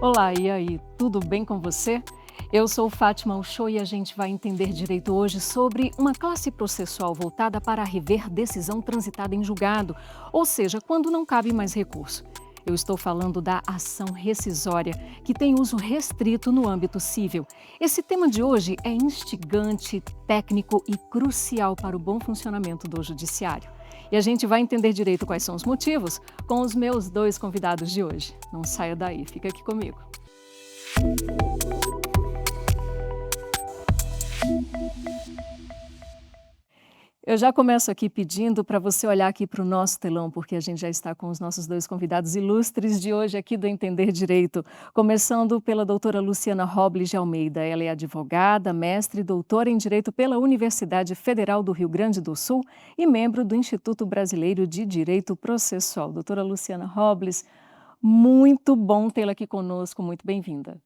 Olá, e aí, tudo bem com você? Eu sou Fátima Uchoa e a gente vai entender direito hoje sobre uma classe processual voltada para rever decisão transitada em julgado, ou seja, quando não cabe mais recurso. Eu estou falando da ação rescisória, que tem uso restrito no âmbito civil. Esse tema de hoje é instigante, técnico e crucial para o bom funcionamento do judiciário. E a gente vai entender direito quais são os motivos com os meus dois convidados de hoje. Não saia daí, fica aqui comigo. Eu já começo aqui pedindo para você olhar aqui para o nosso telão, porque a gente já está com os nossos dois convidados ilustres de hoje aqui do Entender Direito, começando pela doutora Luciana Robles de Almeida. Ela é advogada, mestre e doutora em Direito pela Universidade Federal do Rio Grande do Sul e membro do Instituto Brasileiro de Direito Processual. Doutora Luciana Robles, muito bom tê-la aqui conosco, muito bem-vinda.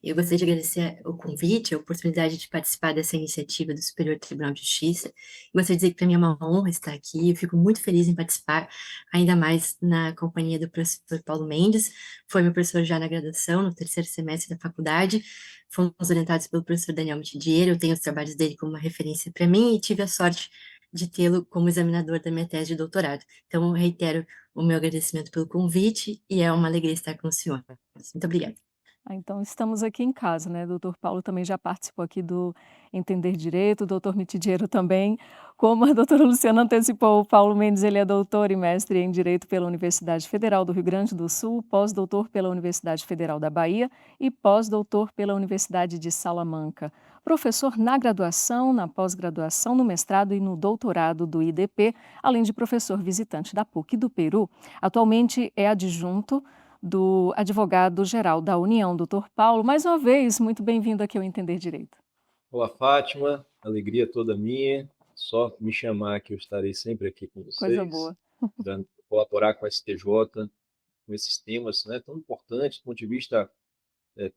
Eu gostaria de agradecer o convite, a oportunidade de participar dessa iniciativa do Superior Tribunal de Justiça. Gostaria de dizer que para mim é uma honra estar aqui, eu fico muito feliz em participar, ainda mais na companhia do professor Paulo Mendes, foi meu professor já na graduação, no terceiro semestre da faculdade, fomos orientados pelo professor Daniel Mitidiero, eu tenho os trabalhos dele como uma referência para mim e tive a sorte de tê-lo como examinador da minha tese de doutorado. Então, eu reitero o meu agradecimento pelo convite e é uma alegria estar com o senhor. Muito obrigada. Então estamos aqui em casa, né, doutor Paulo também já participou aqui do Entender Direito, o doutor Mitidiero também. Como a doutora Luciana antecipou, o Paulo Mendes, ele é doutor e mestre em Direito pela Universidade Federal do Rio Grande do Sul, pós-doutor pela Universidade Federal da Bahia e pós-doutor pela Universidade de Salamanca. Professor na graduação, na pós-graduação, no mestrado e no doutorado do IDP, além de professor visitante da PUC do Peru. Atualmente é adjunto do advogado-geral da União, doutor Paulo. Mais uma vez, muito bem-vindo aqui ao Entender Direito. Olá, Fátima, alegria toda minha. Só me chamar que eu estarei sempre aqui com Coisa vocês, boa. dando colaborar com a STJ, com esses temas, né, tão importantes do ponto de vista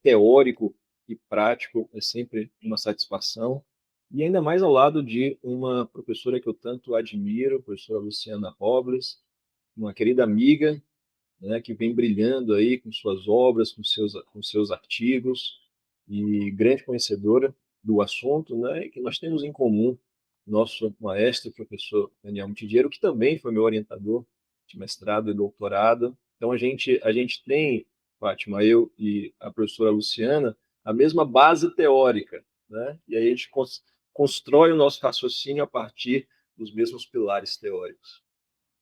teórico e prático, é sempre uma satisfação. E ainda mais ao lado de uma professora que eu tanto admiro, a professora Luciana Robles, uma querida amiga, né, que vem brilhando aí com suas obras, com seus artigos, e grande conhecedora do assunto, né, e que nós temos em comum nosso maestro, professor Daniel Mitidiero, que também foi meu orientador de mestrado e doutorado. Então a gente tem, Fátima, eu e a professora Luciana, a mesma base teórica, né? E aí a gente constrói o nosso raciocínio a partir dos mesmos pilares teóricos.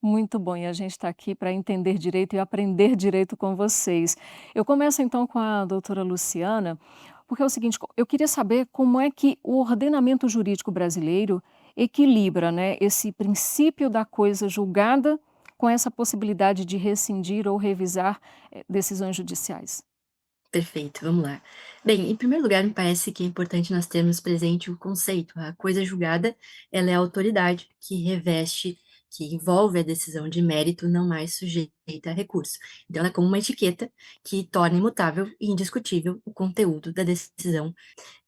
Muito bom, e a gente está aqui para entender direito e aprender direito com vocês. Eu começo então com a doutora Luciana, porque é o seguinte, eu queria saber como é que o ordenamento jurídico brasileiro equilibra, né, esse princípio da coisa julgada com essa possibilidade de rescindir ou revisar decisões judiciais. Perfeito, vamos lá. Bem, em primeiro lugar, me parece que é importante nós termos presente o conceito. A coisa julgada, ela é a autoridade que reveste, que envolve a decisão de mérito, não mais sujeita a recurso. Então, ela é como uma etiqueta que torna imutável e indiscutível o conteúdo da decisão.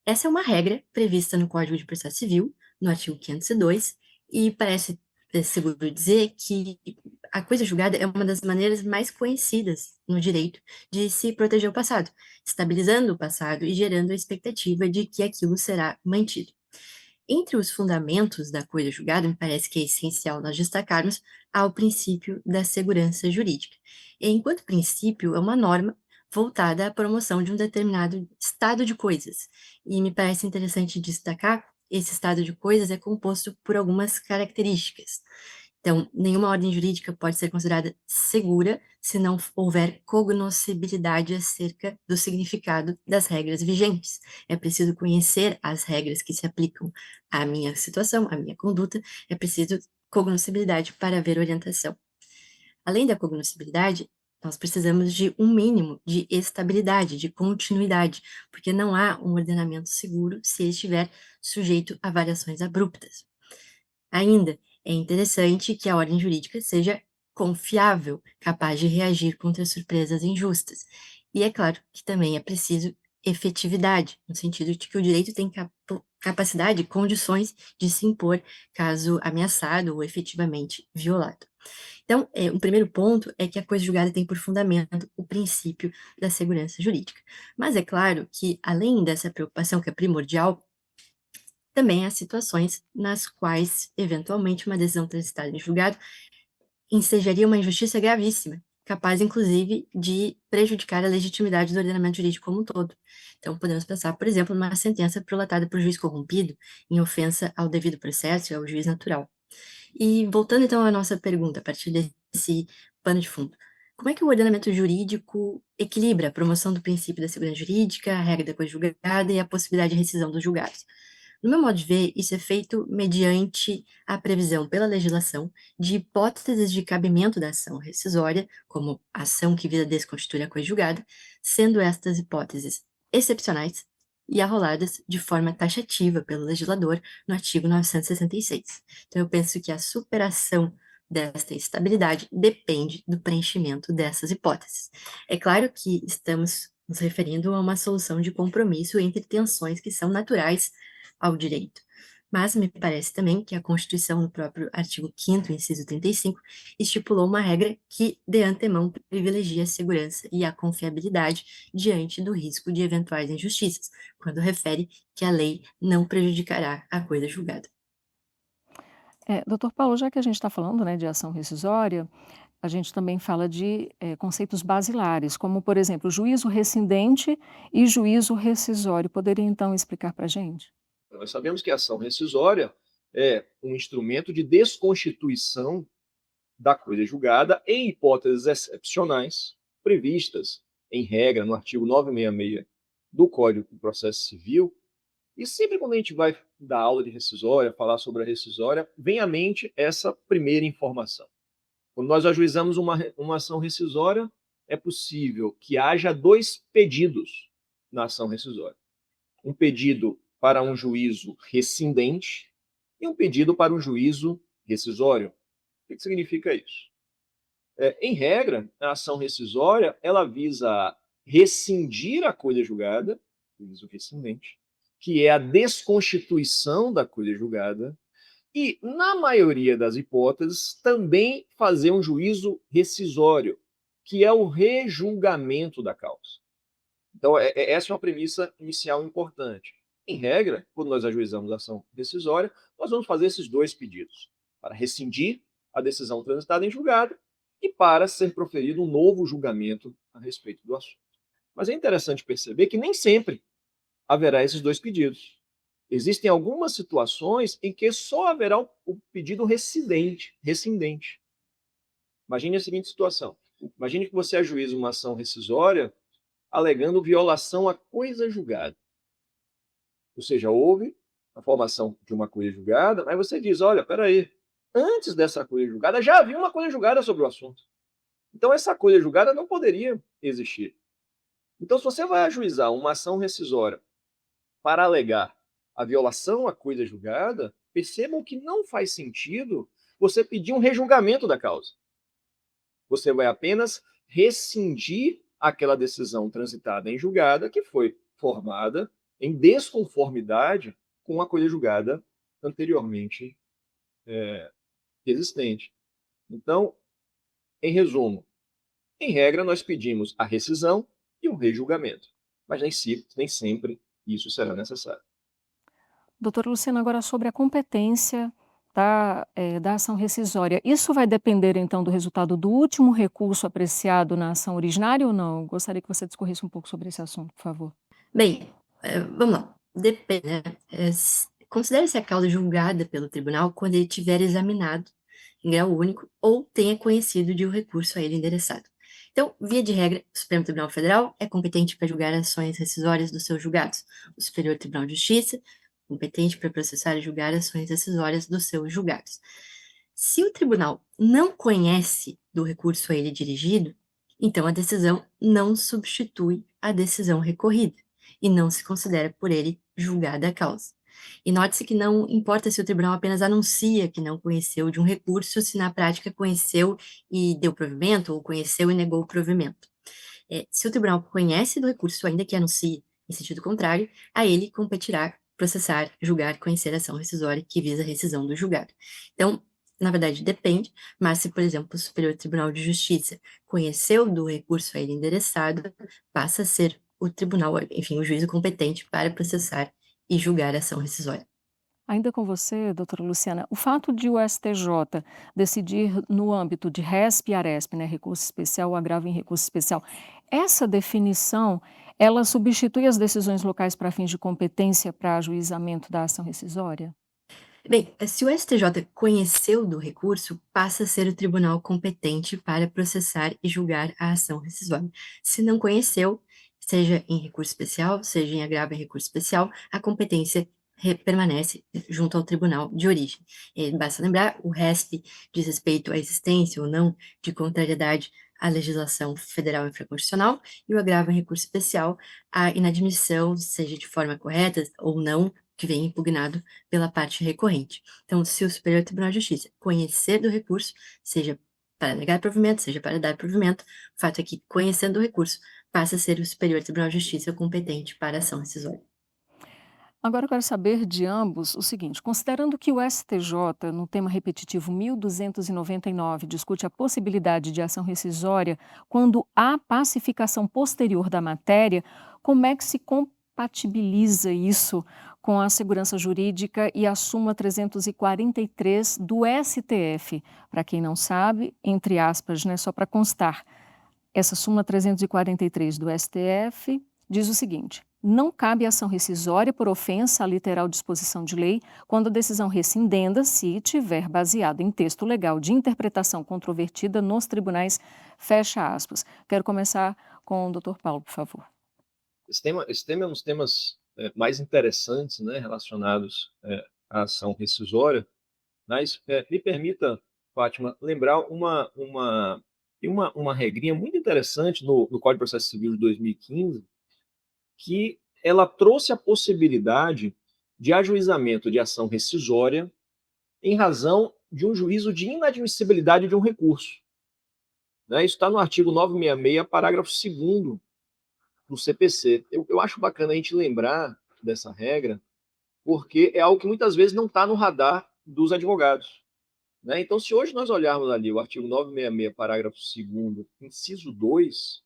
Essa é uma regra prevista no Código de Processo Civil, no artigo 502, e parece seguro dizer que a coisa julgada é uma das maneiras mais conhecidas no direito de se proteger o passado, estabilizando o passado e gerando a expectativa de que aquilo será mantido. Entre os fundamentos da coisa julgada, me parece que é essencial nós destacarmos ao princípio da segurança jurídica. E, enquanto princípio, é uma norma voltada à promoção de um determinado estado de coisas. E me parece interessante destacar, esse estado de coisas é composto por algumas características. Então, nenhuma ordem jurídica pode ser considerada segura se não houver cognoscibilidade acerca do significado das regras vigentes. É preciso conhecer as regras que se aplicam à minha situação, à minha conduta, é preciso cognoscibilidade para haver orientação. Além da cognoscibilidade, nós precisamos de um mínimo de estabilidade, de continuidade, porque não há um ordenamento seguro se ele estiver sujeito a variações abruptas. Ainda, é interessante que a ordem jurídica seja confiável, capaz de reagir contra surpresas injustas. E é claro que também é preciso efetividade, no sentido de que o direito tem capacidade, condições de se impor caso ameaçado ou efetivamente violado. Então, um primeiro ponto é que a coisa julgada tem por fundamento o princípio da segurança jurídica. Mas é claro que, além dessa preocupação que é primordial, também há situações nas quais, eventualmente, uma decisão transitada em julgado ensejaria uma injustiça gravíssima, capaz, inclusive, de prejudicar a legitimidade do ordenamento jurídico como um todo. Então, podemos pensar, por exemplo, numa sentença prolatada por juiz corrompido, em ofensa ao devido processo e ao juiz natural. E voltando então à nossa pergunta, a partir desse pano de fundo, como é que o ordenamento jurídico equilibra a promoção do princípio da segurança jurídica, a regra da coisa julgada e a possibilidade de rescisão dos julgados? No meu modo de ver, isso é feito mediante a previsão pela legislação de hipóteses de cabimento da ação rescisória, como ação que visa desconstituir a coisa julgada, sendo estas hipóteses excepcionais e arroladas de forma taxativa pelo legislador no artigo 966. Então, eu penso que a superação desta estabilidade depende do preenchimento dessas hipóteses. É claro que estamos nos referindo a uma solução de compromisso entre tensões que são naturais ao direito. Mas me parece também que a Constituição, no próprio artigo 5º, inciso 35, estipulou uma regra que, de antemão, privilegia a segurança e a confiabilidade diante do risco de eventuais injustiças, quando refere que a lei não prejudicará a coisa julgada. Doutor Paulo, já que a gente está falando, né, de ação rescisória, a gente também fala de conceitos basilares, como, por exemplo, juízo rescindente e juízo rescisório. Poderia, então, explicar para a gente? Nós sabemos que a ação rescisória é um instrumento de desconstituição da coisa julgada em hipóteses excepcionais previstas em regra no artigo 966 do Código de Processo Civil. E sempre quando a gente vai dar aula de rescisória, falar sobre a rescisória, vem à mente essa primeira informação. Quando nós ajuizamos uma ação rescisória, é possível que haja dois pedidos na ação rescisória. Um pedido para um juízo rescindente e um pedido para um juízo rescisório. O que significa isso? Em regra, a ação rescisória ela visa rescindir a coisa julgada, juízo rescindente, que é a desconstituição da coisa julgada, e, na maioria das hipóteses, também fazer um juízo rescisório, que é o rejulgamento da causa. Então, essa é uma premissa inicial importante. Em regra, quando nós ajuizamos a ação rescisória, nós vamos fazer esses dois pedidos, para rescindir a decisão transitada em julgado e para ser proferido um novo julgamento a respeito do assunto. Mas é interessante perceber que nem sempre haverá esses dois pedidos. Existem algumas situações em que só haverá o pedido rescindente. Imagine a seguinte situação. Imagine que você ajuiza uma ação rescisória alegando violação à coisa julgada. Ou seja, houve a formação de uma coisa julgada, mas você diz, olha, peraí, antes dessa coisa julgada já havia uma coisa julgada sobre o assunto. Então essa coisa julgada não poderia existir. Então se você vai ajuizar uma ação rescisória para alegar a violação à coisa julgada, percebam que não faz sentido você pedir um rejulgamento da causa. Você vai apenas rescindir aquela decisão transitada em julgada que foi formada em desconformidade com a coisa julgada anteriormente existente. Então, em resumo, em regra, nós pedimos a rescisão e o rejulgamento, mas nem sempre isso será necessário. Doutora Luciana, agora sobre a competência da ação rescisória. Isso vai depender, então, do resultado do último recurso apreciado na ação originária ou não? Gostaria que você discorresse um pouco sobre esse assunto, por favor. Bem, vamos lá. Depende, né? Considere-se a causa julgada pelo tribunal quando ele tiver examinado em grau único ou tenha conhecido de um recurso a ele endereçado. Então, via de regra, o Supremo Tribunal Federal é competente para julgar ações rescisórias dos seus julgados. O Superior Tribunal de Justiça, competente para processar e julgar ações rescisórias dos seus julgados. Se o tribunal não conhece do recurso a ele dirigido, então a decisão não substitui a decisão recorrida e não se considera por ele julgada a causa. E note-se que não importa se o tribunal apenas anuncia que não conheceu de um recurso, se na prática conheceu e deu provimento, ou conheceu e negou o provimento. Se o tribunal conhece do recurso, ainda que anuncie em sentido contrário, a ele competirá processar, julgar, conhecer a ação rescisória que visa a rescisão do julgado. Então, na verdade, depende, mas se, por exemplo, o Superior Tribunal de Justiça conheceu do recurso a ele endereçado, passa a ser o tribunal, enfim, o juízo competente para processar e julgar a ação rescisória. Ainda com você, doutora Luciana, o fato de o STJ decidir no âmbito de RESP e ARESP, né, recurso especial ou agravo em recurso especial, essa definição, ela substitui as decisões locais para fins de competência para ajuizamento da ação rescisória? Bem, se o STJ conheceu do recurso, passa a ser o tribunal competente para processar e julgar a ação rescisória. Se não conheceu, seja em recurso especial, seja em agravo em recurso especial, a competência permanece junto ao tribunal de origem. Basta lembrar, o RESP diz respeito à existência ou não de contrariedade à legislação federal infraconstitucional, e o agravo em recurso especial, a inadmissão, seja de forma correta ou não, que vem impugnado pela parte recorrente. Então, se o Superior Tribunal de Justiça conhecer do recurso, seja para negar provimento, seja para dar provimento, o fato é que, conhecendo o recurso, passa a ser o Superior Tribunal de Justiça competente para a ação rescisória. Agora eu quero saber de ambos o seguinte: considerando que o STJ, no tema repetitivo 1299, discute a possibilidade de ação rescisória quando há pacificação posterior da matéria, como é que se compatibiliza isso com a segurança jurídica e a súmula 343 do STF? Para quem não sabe, entre aspas, né, só para constar, essa súmula 343 do STF diz o seguinte: não cabe ação rescisória por ofensa à literal disposição de lei quando a decisão rescindenda se tiver baseado em texto legal de interpretação controvertida nos tribunais, fecha aspas. Quero começar com o doutor Paulo, por favor. Esse tema é um dos temas mais interessantes, né, relacionados à ação rescisória, mas me permita, Fátima, lembrar uma regrinha muito interessante no Código de Processo Civil de 2015, que ela trouxe a possibilidade de ajuizamento de ação rescisória em razão de um juízo de inadmissibilidade de um recurso. Né? Isso está no artigo 966, parágrafo 2º do CPC. Eu acho bacana a gente lembrar dessa regra, porque é algo que muitas vezes não está no radar dos advogados. Né? Então, se hoje nós olharmos ali o artigo 966, parágrafo 2º, inciso 2,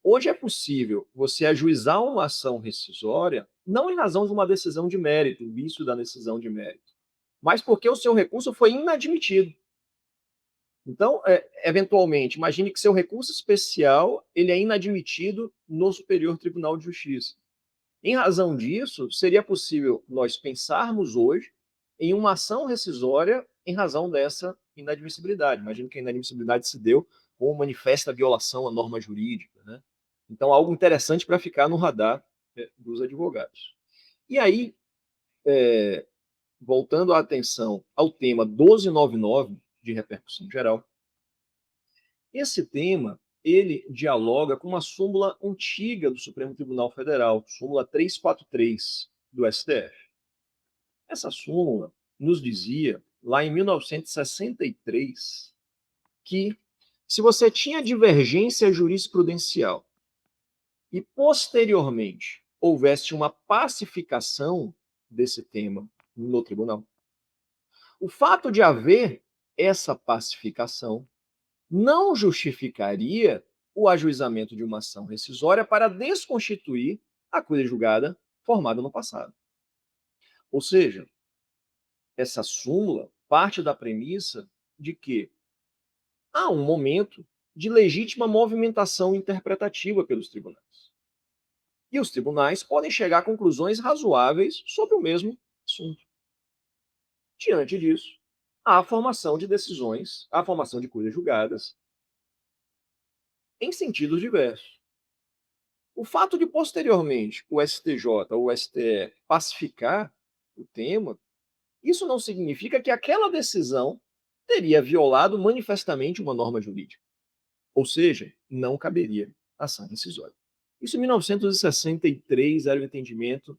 hoje é possível você ajuizar uma ação rescisória não em razão de uma decisão de mérito, o vício da decisão de mérito, mas porque o seu recurso foi inadmitido. Então, eventualmente, imagine que seu recurso especial ele é inadmitido no Superior Tribunal de Justiça. Em razão disso, seria possível nós pensarmos hoje em uma ação rescisória em razão dessa inadmissibilidade. Imagino que a inadmissibilidade se deu com manifesta violação à norma jurídica. Né? Então, algo interessante para ficar no radar dos advogados. E aí, voltando a atenção ao tema 1299, de repercussão geral, esse tema ele dialoga com uma súmula antiga do Supremo Tribunal Federal, súmula 343 do STF. Essa súmula nos dizia, lá em 1963, que se você tinha divergência jurisprudencial e posteriormente houvesse uma pacificação desse tema no tribunal, o fato de haver essa pacificação não justificaria o ajuizamento de uma ação rescisória para desconstituir a coisa julgada formada no passado. Ou seja, essa súmula parte da premissa de que há um momento de legítima movimentação interpretativa pelos tribunais. E os tribunais podem chegar a conclusões razoáveis sobre o mesmo assunto. Diante disso, há a formação de decisões, há a formação de coisas julgadas em sentidos diversos. O fato de, posteriormente, o STJ ou o STF pacificar o tema, isso não significa que aquela decisão teria violado manifestamente uma norma jurídica. Ou seja, não caberia ação rescisória. Isso em 1963 era o entendimento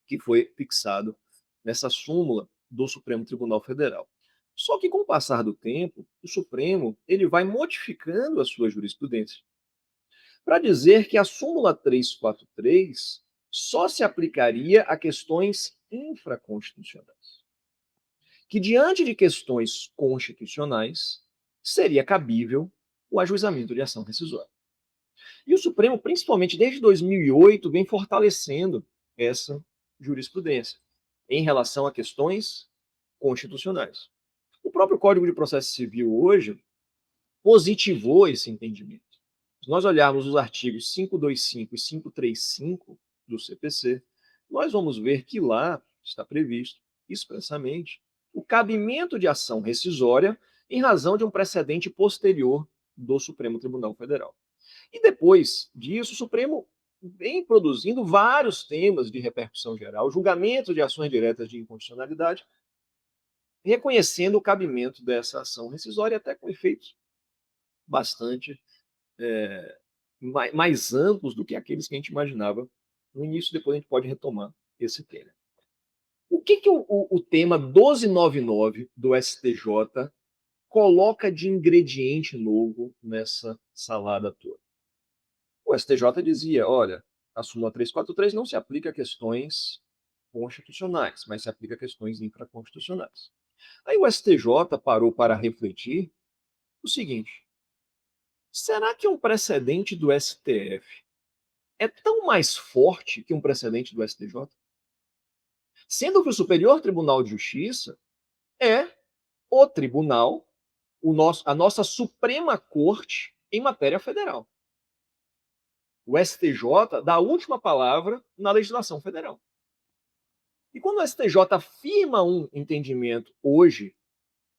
que foi fixado nessa súmula do Supremo Tribunal Federal. Só que com o passar do tempo, o Supremo ele vai modificando a sua jurisprudência para dizer que a súmula 343 só se aplicaria a questões infraconstitucionais, que diante de questões constitucionais seria cabível o ajuizamento de ação rescisória. E o Supremo, principalmente desde 2008, vem fortalecendo essa jurisprudência em relação a questões constitucionais. O próprio Código de Processo Civil hoje positivou esse entendimento. Se nós olharmos os artigos 525 e 535 do CPC, nós vamos ver que lá está previsto expressamente o cabimento de ação rescisória em razão de um precedente posterior do Supremo Tribunal Federal. E depois disso, o Supremo vem produzindo vários temas de repercussão geral, julgamentos de ações diretas de inconstitucionalidade, reconhecendo o cabimento dessa ação rescisória até com efeitos bastante mais amplos do que aqueles que a gente imaginava no início. Depois a gente pode retomar esse tema. O que o tema 1299 do STJ coloca de ingrediente novo nessa salada toda? O STJ dizia, olha, a súmula 343 não se aplica a questões constitucionais, mas se aplica a questões infraconstitucionais. Aí o STJ parou para refletir o seguinte: será que um precedente do STF é tão mais forte que um precedente do STJ? Sendo que o Superior Tribunal de Justiça é o tribunal, a nossa Suprema Corte em matéria federal. O STJ dá a última palavra na legislação federal. E quando o STJ afirma um entendimento hoje,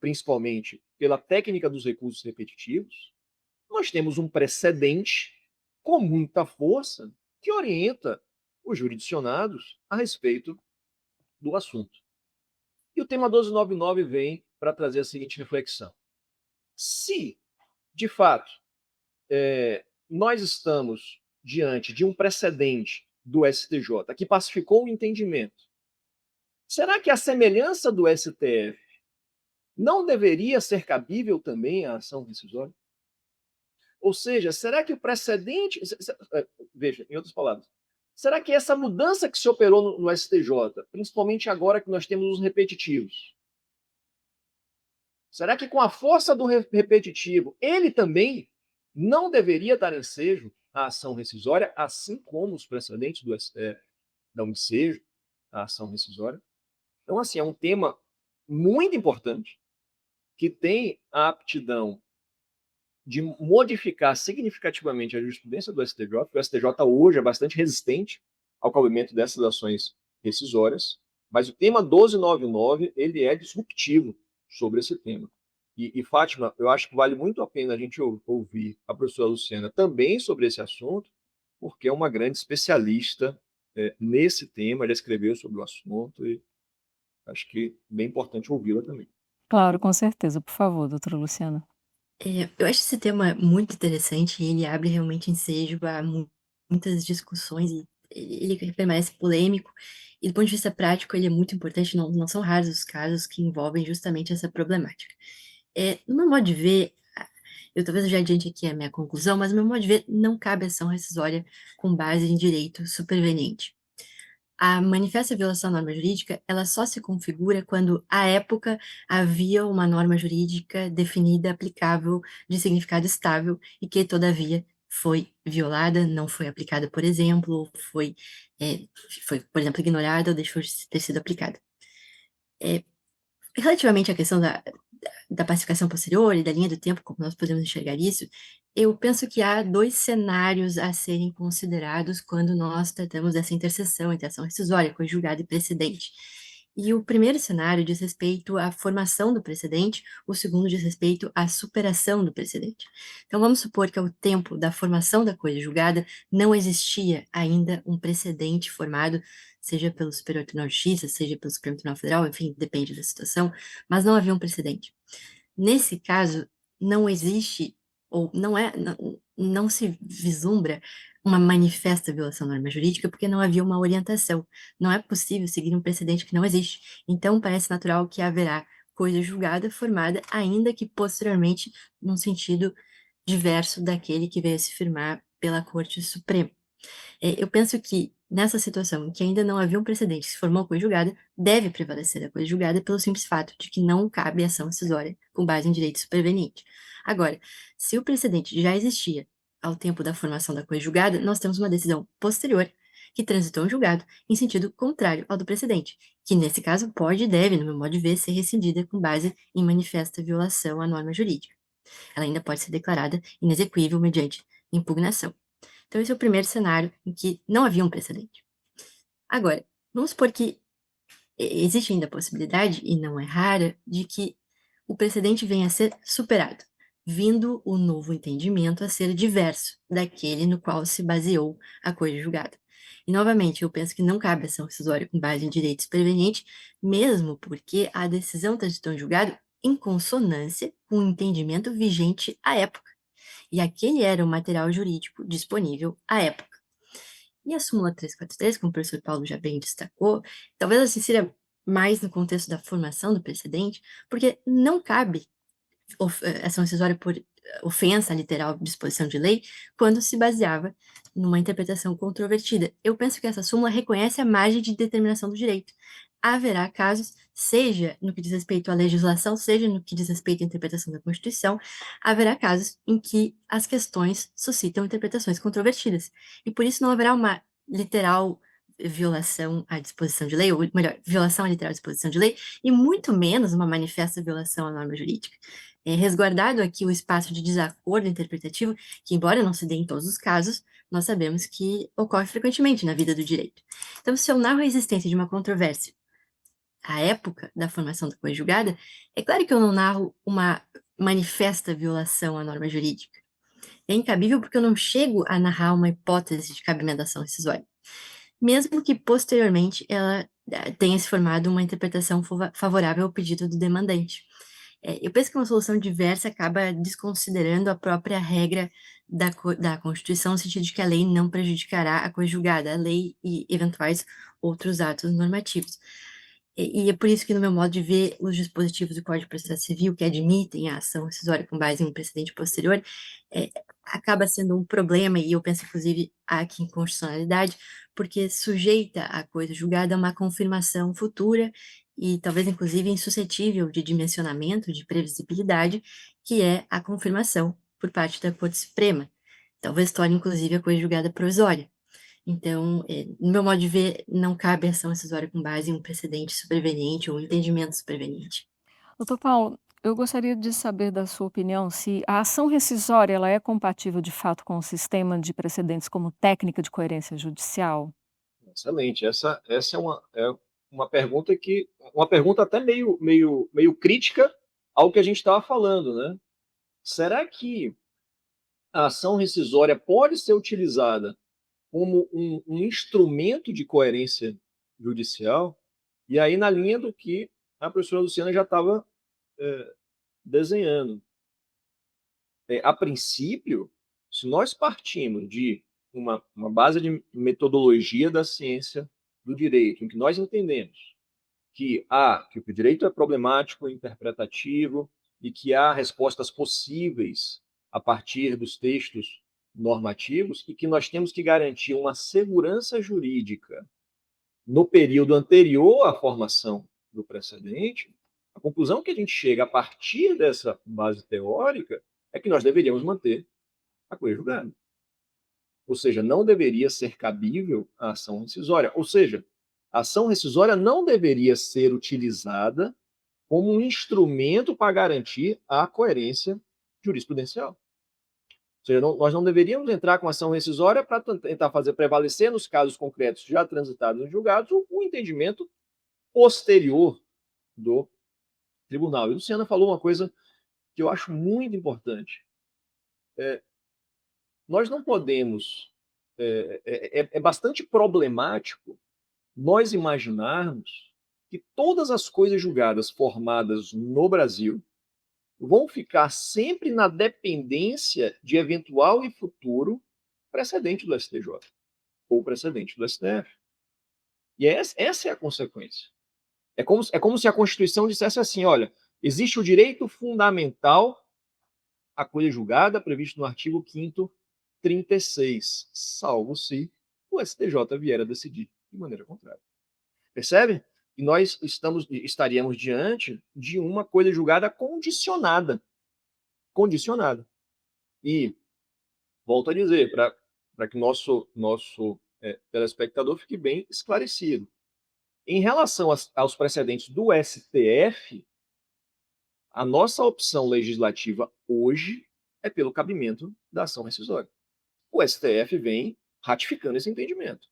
principalmente pela técnica dos recursos repetitivos, nós temos um precedente com muita força que orienta os jurisdicionados a respeito do assunto. E o tema 1299 vem para trazer a seguinte reflexão: se, de fato, nós estamos diante de um precedente do STJ que pacificou o entendimento, será que a semelhança do STF não deveria ser cabível também à ação rescisória? Ou seja, será que o precedente... Veja, em outras palavras, será que essa mudança que se operou no STJ, principalmente agora que nós temos os repetitivos, será que com a força do repetitivo, ele também não deveria dar ensejo à ação rescisória, assim como os precedentes do STF dão ensejo à ação rescisória? Então, assim, é um tema muito importante que tem a aptidão de modificar significativamente a jurisprudência do STJ. O STJ hoje é bastante resistente ao cabimento dessas ações rescisórias, mas o tema 1299 ele é disruptivo sobre esse tema. E Fátima, eu acho que vale muito a pena a gente ouvir a professora Luciana também sobre esse assunto, porque é uma grande especialista nesse tema, ela escreveu sobre o assunto e acho que é bem importante ouvi-la também. Claro, com certeza. Por favor, doutora Luciana. Eu acho esse tema muito interessante e ele abre realmente ensejo a muitas discussões e ele permanece polêmico. E do ponto de vista prático, ele é muito importante, não são raros os casos que envolvem justamente essa problemática. No meu modo de ver, talvez eu já adiante aqui a minha conclusão, mas no meu modo de ver, não cabe ação rescisória com base em direito superveniente. A manifesta violação da norma jurídica, ela só se configura quando, à época, havia uma norma jurídica definida, aplicável, de significado estável, e que, todavia, foi violada, não foi aplicada, por exemplo, ou foi, por exemplo, ignorada ou deixou de ter sido aplicada. Relativamente à questão da pacificação posterior e da linha do tempo, como nós podemos enxergar isso, eu penso que há dois cenários a serem considerados quando nós tratamos dessa interseção entre ação rescisória, conjugada e precedente. E o primeiro cenário diz respeito à formação do precedente, o segundo diz respeito à superação do precedente. Então, vamos supor que ao tempo da formação da coisa julgada não existia ainda um precedente formado, seja pelo Superior Tribunal de Justiça, seja pelo Supremo Tribunal Federal, enfim, depende da situação, mas não havia um precedente. Nesse caso, não existe, ou não se vislumbra uma manifesta violação da norma jurídica porque não havia uma orientação. Não é possível seguir um precedente que não existe. Então, parece natural que haverá coisa julgada formada, ainda que posteriormente num sentido diverso daquele que veio a se firmar pela Corte Suprema. Eu penso que Nessa situação em que ainda não havia um precedente que se formou a coisa julgada, deve prevalecer a coisa julgada pelo simples fato de que não cabe ação rescisória com base em direito superveniente. Agora, se o precedente já existia ao tempo da formação da coisa julgada, nós temos uma decisão posterior que transitou em julgado em sentido contrário ao do precedente, que nesse caso pode e deve, no meu modo de ver, ser rescindida com base em manifesta violação à norma jurídica. Ela ainda pode ser declarada inexequível mediante impugnação. Então, esse é o primeiro cenário em que não havia um precedente. Agora, vamos supor que existe ainda a possibilidade, e não é rara, de que o precedente venha a ser superado, vindo o novo entendimento a ser diverso daquele no qual se baseou a coisa julgada. E, novamente, eu penso que não cabe ação rescisória com base em direito superveniente, mesmo porque a decisão transitou em julgado em consonância com o entendimento vigente à época. E aquele era o material jurídico disponível à época. E a súmula 343, como o professor Paulo já bem destacou, talvez assim seja mais no contexto da formação do precedente, porque não cabe ação rescisória por ofensa à literal disposição de lei quando se baseava numa interpretação controvertida. Eu penso que essa súmula reconhece a margem de determinação do direito. Haverá casos, seja no que diz respeito à legislação, seja no que diz respeito à interpretação da Constituição, haverá casos em que as questões suscitam interpretações controvertidas. E por isso não haverá uma literal violação à disposição de lei, ou melhor, violação à literal disposição de lei, e muito menos uma manifesta violação à norma jurídica. É resguardado aqui o espaço de desacordo interpretativo, que, embora não se dê em todos os casos, nós sabemos que ocorre frequentemente na vida do direito. Então, se eu narro a existência de uma controvérsia à época da formação da coisa julgada, é claro que eu não narro uma manifesta violação à norma jurídica. É incabível porque eu não chego a narrar uma hipótese de cabimento da ação rescisória, mesmo que posteriormente ela tenha se formado uma interpretação favorável ao pedido do demandante. Eu penso que uma solução diversa acaba desconsiderando a própria regra da Constituição, no sentido de que a lei não prejudicará a coisa julgada, a lei e eventuais outros atos normativos. E é por isso que, no meu modo de ver, os dispositivos do Código de Processo Civil que admitem a ação rescisória com base em um precedente posterior, acaba sendo um problema, e eu penso, inclusive, aqui em constitucionalidade, porque sujeita a coisa julgada a uma confirmação futura e talvez, inclusive, insuscetível de dimensionamento, de previsibilidade, que é a confirmação por parte da Corte Suprema. Talvez torne, inclusive, a coisa julgada provisória. Então, no meu modo de ver, não cabe ação rescisória com base em um precedente superveniente ou um entendimento superveniente. Doutor Paulo, eu gostaria de saber da sua opinião se a ação rescisória ela é compatível de fato com o sistema de precedentes como técnica de coerência judicial? Excelente. Essa uma pergunta uma pergunta até meio crítica ao que a gente estava falando, né? Será que a ação rescisória pode ser utilizada como um instrumento de coerência judicial? E aí, na linha do que a professora Luciana já estava desenhando. A princípio, se nós partimos de uma base de metodologia da ciência do direito, em que nós entendemos que o direito é problemático, interpretativo, e que há respostas possíveis a partir dos textos normativos, e que nós temos que garantir uma segurança jurídica no período anterior à formação do precedente, a conclusão que a gente chega a partir dessa base teórica é que nós deveríamos manter a coisa julgada. Ou seja, não deveria ser cabível a ação rescisória. Ou seja, a ação rescisória não deveria ser utilizada como um instrumento para garantir a coerência jurisprudencial. Ou seja, nós não deveríamos entrar com ação rescisória para tentar fazer prevalecer nos casos concretos já transitados em julgados o entendimento posterior do tribunal. E a Luciana falou uma coisa que eu acho muito importante. Nós não podemos. É bastante problemático nós imaginarmos que todas as coisas julgadas formadas no Brasil vão ficar sempre na dependência de eventual e futuro precedente do STJ ou precedente do STF. E essa é a consequência. É como se a Constituição dissesse assim: olha, existe o direito fundamental à coisa julgada, previsto no artigo 5º 36, salvo se o STJ vier a decidir de maneira contrária. Percebe? E nós estaríamos diante de uma coisa julgada condicionada. Condicionada. E, volto a dizer, para que nosso telespectador fique bem esclarecido. Em relação aos precedentes do STF, a nossa opção legislativa hoje é pelo cabimento da ação rescisória. O STF vem ratificando esse entendimento.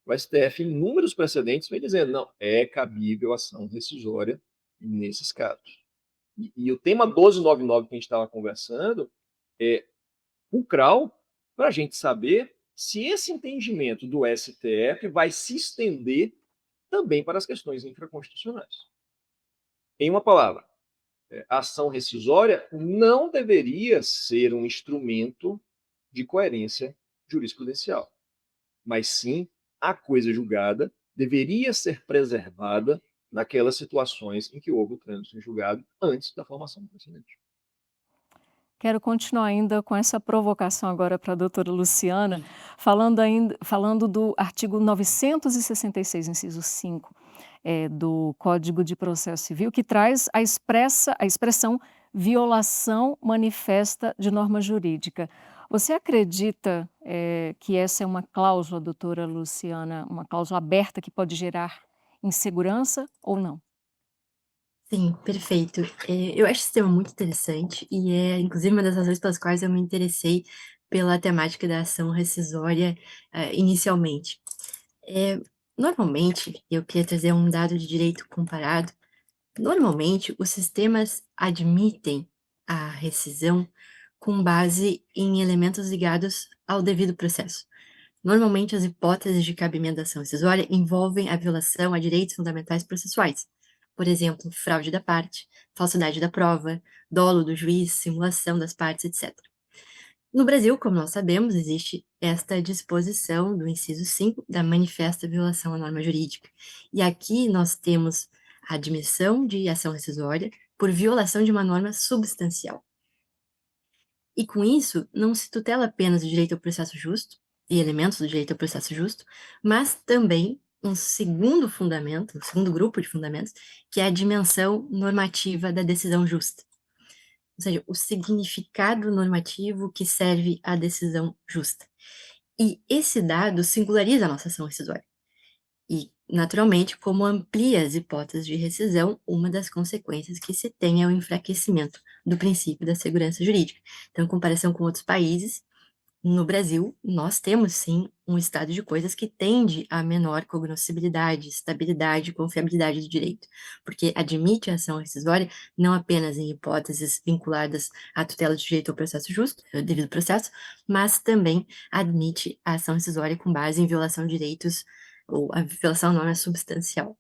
O STF, em inúmeros precedentes, vem dizendo, não, é cabível ação rescisória nesses casos. E o tema 1299 que a gente estava conversando é fulcral para a gente saber se esse entendimento do STF vai se estender também para as questões infraconstitucionais. Em uma palavra, a ação rescisória não deveria ser um instrumento de coerência jurisprudencial, mas sim a coisa julgada deveria ser preservada naquelas situações em que houve o trânsito em julgado antes da formação do precedente. Quero continuar ainda com essa provocação agora para a doutora Luciana, falando do artigo 966, inciso 5, do Código de Processo Civil, que traz a expressão violação manifesta de norma jurídica. Você acredita, que essa é uma cláusula, doutora Luciana, uma cláusula aberta que pode gerar insegurança ou não? Sim, perfeito. Eu acho esse tema muito interessante e é inclusive uma das razões pelas quais eu me interessei pela temática da ação rescisória, inicialmente. Eh, Normalmente, eu queria trazer um dado de direito comparado. Normalmente, os sistemas admitem a rescisão com base em elementos ligados ao devido processo. Normalmente, as hipóteses de cabimento da ação rescisória envolvem a violação a direitos fundamentais processuais. Por exemplo, fraude da parte, falsidade da prova, dolo do juiz, simulação das partes, etc. No Brasil, como nós sabemos, existe esta disposição do inciso 5 da manifesta violação à norma jurídica. E aqui nós temos a admissão de ação rescisória por violação de uma norma substancial. E com isso, não se tutela apenas o direito ao processo justo e elementos do direito ao processo justo, mas também um segundo fundamento, um segundo grupo de fundamentos, que é a dimensão normativa da decisão justa. Ou seja, o significado normativo que serve à decisão justa. E esse dado singulariza a nossa ação rescisória. E, naturalmente, como amplia as hipóteses de rescisão, uma das consequências que se tem é o enfraquecimento do princípio da segurança jurídica. Então, em comparação com outros países, no Brasil, nós temos sim um estado de coisas que tende a menor cognoscibilidade, estabilidade e confiabilidade do direito, porque admite a ação rescisória não apenas em hipóteses vinculadas à tutela do direito ao processo justo, devido processo, mas também admite a ação rescisória com base em violação de direitos ou a violação à norma substancial.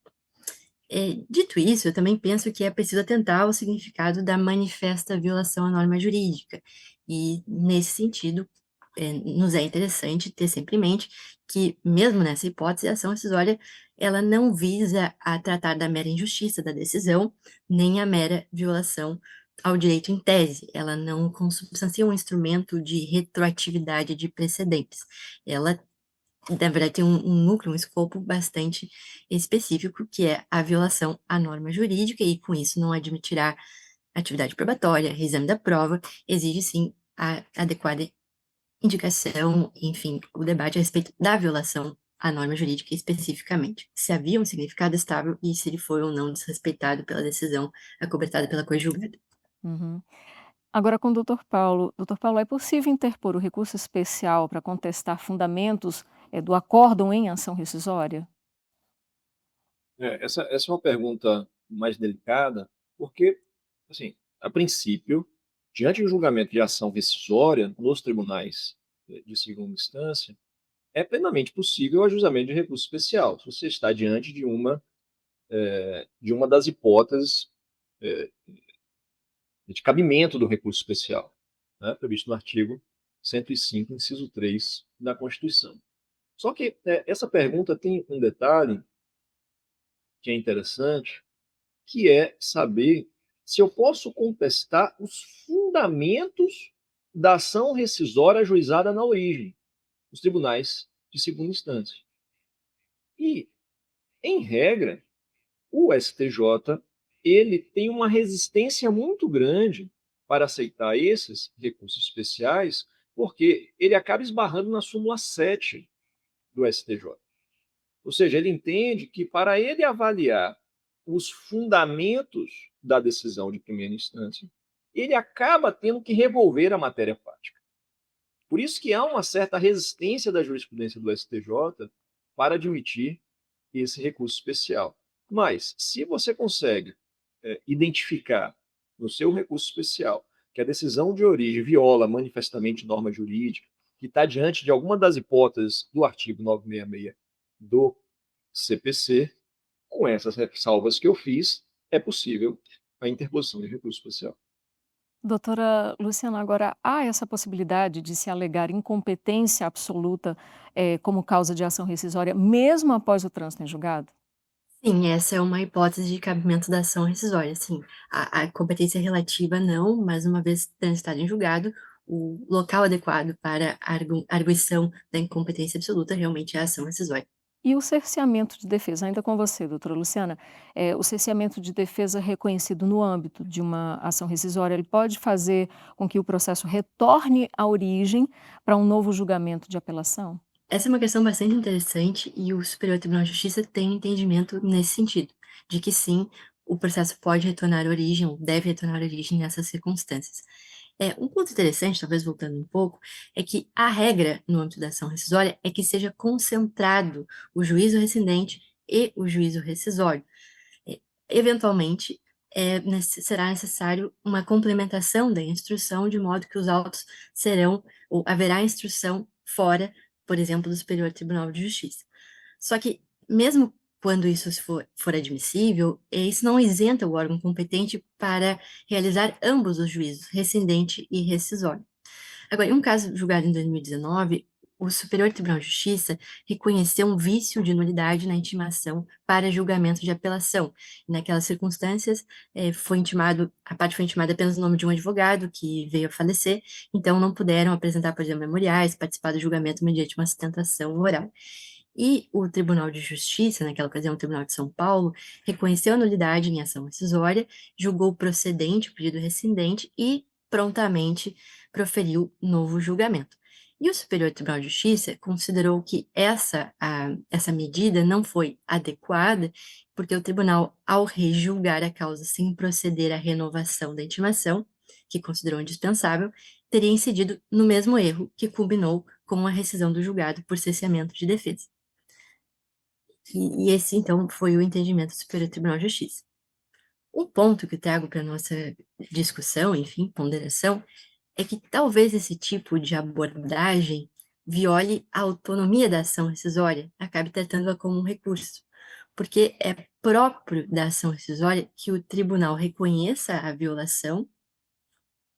Dito isso, eu também penso que é preciso atentar ao significado da manifesta violação à norma jurídica, e nesse sentido, nos é interessante ter sempre em mente que, mesmo nessa hipótese, a ação rescisória, ela não visa a tratar da mera injustiça da decisão, nem a mera violação ao direito em tese. Ela não consubstancia um instrumento de retroatividade de precedentes. Ela, na verdade, tem um núcleo, um escopo bastante específico, que é a violação à norma jurídica, e com isso não admitirá atividade probatória, reexame da prova, exige sim a adequada indicação, enfim, o debate a respeito da violação à norma jurídica especificamente, se havia um significado estável e se ele foi ou não desrespeitado pela decisão acobertada pela coisa julgada. Uhum. Agora com o doutor Paulo. Doutor Paulo, é possível interpor o recurso especial para contestar fundamentos, do acórdão em ação rescisória? Essa é uma pergunta mais delicada, porque, assim, a princípio, diante do julgamento de ação rescisória nos tribunais de segunda instância, é plenamente possível o ajuizamento de recurso especial, se você está diante de uma das hipóteses eh, de cabimento do recurso especial, né, previsto no artigo 105, inciso 3 da Constituição. Só que essa pergunta tem um detalhe que é interessante, que é saber se eu posso contestar os fundamentos da ação rescisória ajuizada na origem. Os tribunais de segunda instância. E, em regra, o STJ ele tem uma resistência muito grande para aceitar esses recursos especiais, porque ele acaba esbarrando na súmula 7 do STJ. Ou seja, ele entende que para ele avaliar os fundamentos da decisão de primeira instância, ele acaba tendo que revolver a matéria fática. Por isso que há uma certa resistência da jurisprudência do STJ para admitir esse recurso especial. Mas, se você consegue identificar no seu recurso especial que a decisão de origem viola manifestamente norma jurídica, que está diante de alguma das hipóteses do artigo 966 do CPC, com essas ressalvas que eu fiz, é possível a interposição de recurso especial. Doutora Luciana, agora há essa possibilidade de se alegar incompetência absoluta, como causa de ação rescisória, mesmo após o trânsito em julgado? Sim, essa é uma hipótese de cabimento da ação rescisória, sim. A competência relativa não, mas uma vez transitado em julgado, o local adequado para a arguição da incompetência absoluta realmente é a ação rescisória. E o cerceamento de defesa, ainda com você, doutora Luciana, o cerceamento de defesa reconhecido no âmbito de uma ação rescisória, ele pode fazer com que o processo retorne à origem para um novo julgamento de apelação? Essa é uma questão bastante interessante e o Superior Tribunal de Justiça tem um entendimento nesse sentido, de que sim, o processo pode retornar à origem, ou deve retornar à origem nessas circunstâncias. Um ponto interessante, talvez voltando um pouco, é que a regra no âmbito da ação rescisória é que seja concentrado o juízo rescindente e o juízo rescisório. É, Eventualmente, será necessário uma complementação da instrução, de modo que os autos serão, ou haverá instrução fora, por exemplo, do Superior Tribunal de Justiça. Só que, mesmo quando isso for admissível, isso não isenta o órgão competente para realizar ambos os juízos, rescindente e rescisório. Agora, em um caso julgado em 2019, o Superior Tribunal de Justiça reconheceu um vício de nulidade na intimação para julgamento de apelação. Naquelas circunstâncias, a parte foi intimada apenas no nome de um advogado que veio a falecer, então não puderam apresentar, por exemplo, memoriais, participar do julgamento mediante uma sustentação oral. E o Tribunal de Justiça, naquela ocasião o Tribunal de São Paulo, reconheceu a nulidade em ação rescisória, julgou procedente o pedido rescindente e prontamente proferiu novo julgamento. E o Superior Tribunal de Justiça considerou que essa medida não foi adequada, porque o tribunal, ao rejulgar a causa sem proceder à renovação da intimação, que considerou indispensável, teria incidido no mesmo erro que culminou com a rescisão do julgado por cesseamento de defesa. E esse, então, foi o entendimento do Superior Tribunal de Justiça. Um ponto que eu trago para nossa discussão, enfim, ponderação, é que talvez esse tipo de abordagem viole a autonomia da ação rescisória, acabe tratando-a como um recurso, porque é próprio da ação rescisória que o tribunal reconheça a violação,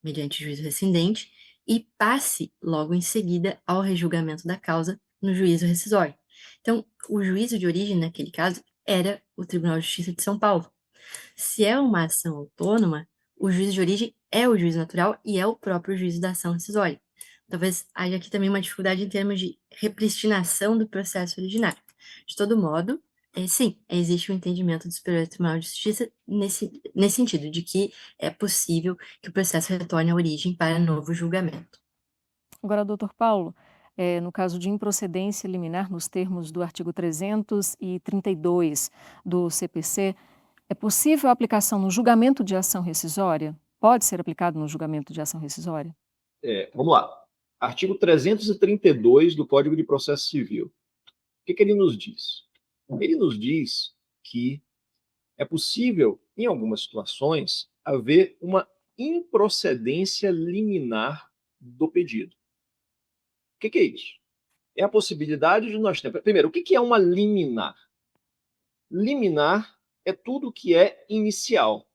mediante juízo rescindente, e passe logo em seguida ao rejulgamento da causa no juízo rescisório. Então, o juízo de origem, naquele caso, era o Tribunal de Justiça de São Paulo. Se é uma ação autônoma, o juízo de origem é o juízo natural e é o próprio juízo da ação rescisória. Talvez haja aqui também uma dificuldade em termos de repristinação do processo originário. De todo modo, sim, existe um entendimento do Superior Tribunal de Justiça nesse sentido, de que é possível que o processo retorne à origem para novo julgamento. Agora, doutor Paulo, no caso de improcedência liminar nos termos do artigo 332 do CPC, é possível a aplicação no julgamento de ação rescisória? Pode ser aplicado no julgamento de ação rescisória? Vamos lá. Artigo 332 do Código de Processo Civil. O que ele nos diz? Ele nos diz que é possível, em algumas situações, haver uma improcedência liminar do pedido. O que é isso? É a possibilidade de nós termos. Primeiro, o que é uma liminar? Liminar é tudo que é inicial.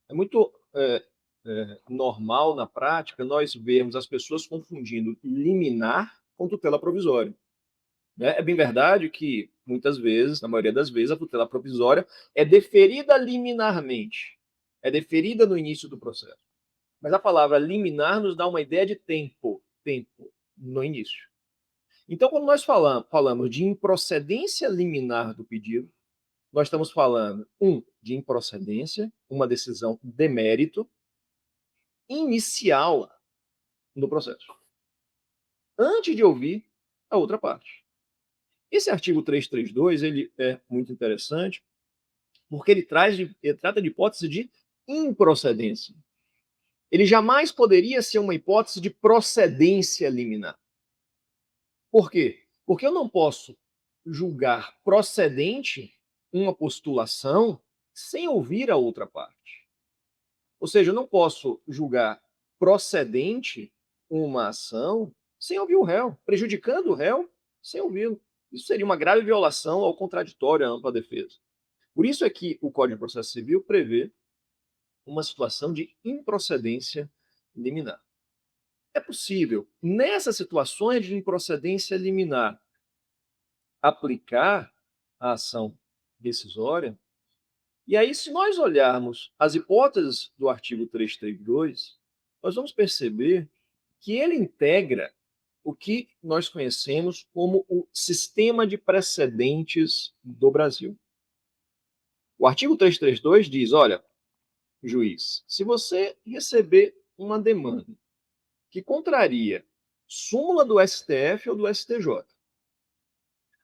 É muito normal na prática nós vermos as pessoas confundindo liminar com tutela provisória. Né? É bem verdade que, muitas vezes, na maioria das vezes, a tutela provisória é deferida liminarmente, é deferida no início do processo. Mas a palavra liminar nos dá uma ideia de tempo no início. Então, quando nós falamos de improcedência liminar do pedido, nós estamos falando, de improcedência, uma decisão de mérito inicial no processo, antes de ouvir a outra parte. Esse artigo 332 ele é muito interessante, porque ele trata de hipótese de improcedência. Ele jamais poderia ser uma hipótese de procedência liminar. Por quê? Porque eu não posso julgar procedente uma postulação sem ouvir a outra parte. Ou seja, eu não posso julgar procedente uma ação sem ouvir o réu, prejudicando o réu sem ouvi-lo. Isso seria uma grave violação ao contraditório à ampla defesa. Por isso é que o Código de Processo Civil prevê uma situação de improcedência liminar. É possível, nessas situações de improcedência liminar, aplicar a ação rescisória. E aí, se nós olharmos as hipóteses do artigo 332, nós vamos perceber que ele integra o que nós conhecemos como o sistema de precedentes do Brasil. O artigo 332 diz: olha, juiz, se você receber uma demanda que contraria súmula do STF ou do STJ,